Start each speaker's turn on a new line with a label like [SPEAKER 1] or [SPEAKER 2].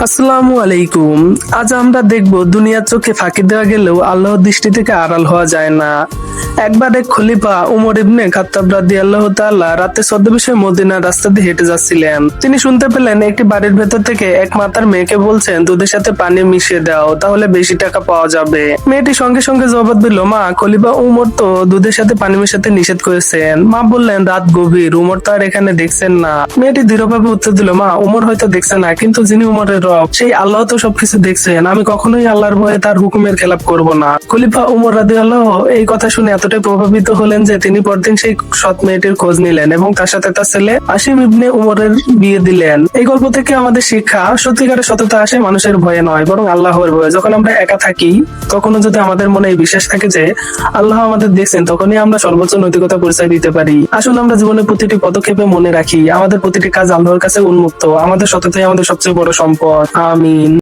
[SPEAKER 1] আসসালামু আলাইকুম। আজ আমরা দেখব দুনিয়ার চোখে ফাঁকি দেওয়া গেলেও আল্লাহর দৃষ্টি থেকে আড়াল হওয়া যায় না। একবার এক খলিফা উমর ইবনে খাত্তাব রাদিয়াল্লাহু তাআলা রাতে ছদ্মবেশে মদিনার রাস্তা দিয়ে হেঁটে যাচ্ছিলেন। তিনি শুনতে পেলেন একটি বাড়ির ভেতর থেকে এক মাতার মেয়েকে বলছেন দুধের সাথে পানি মিশিয়ে দাও, তাহলে বেশি টাকা পাওয়া যাবে। মেয়েটি সঙ্গে সঙ্গে জবাব দিল, মা, খলিফা উমর তো দুধের সাথে পানি মেশাতে নিষেধ করেছেন। মা বললেন, রাত গভীর, উমর তো আর এখানে দেখছেন না। মেয়েটি দৃঢ়ভাবে উত্তর দিল, মা, উমর হয়তো দেখছে না, কিন্তু যিনি উমরের রব সেই আল্লাহ তো সবকিছু দেখছেন। আমি কখনোই আল্লাহর ভয়ে তার হুকুমের খেলাপ করব না। খলিফা উমর রাদিয়াল্লাহু এই কথা শুনে এতটাই প্রভাবিত হলেন যে তিনি পরদিন সেই সৎ মেয়েটির খোঁজ নিলেন এবং তার সাথে তার ছেলে আসিম ইবনে উমরের বিয়ে দিলেন। এই গল্প থেকে আমাদের শিক্ষা, সত্যিকারের সততা আসে মানুষের ভয়ে নয়, বরং আল্লাহর ভয়ে। যখন আমরা একা থাকি, তখনও যদি আমাদের মনে এই বিশ্বাস থাকে যে আল্লাহ আমাদের দেখছেন, তখনই আমরা সর্বোচ্চ নৈতিকতা পরিচয় দিতে পারি। আসলে আমরা জীবনের প্রতিটি পদক্ষেপে মনে রাখি আমাদের প্রতিটি কাজ আল্লাহর কাছে উন্মুক্ত। আমাদের সততাই আমাদের সবচেয়ে বড় সম্পদ। আমিন।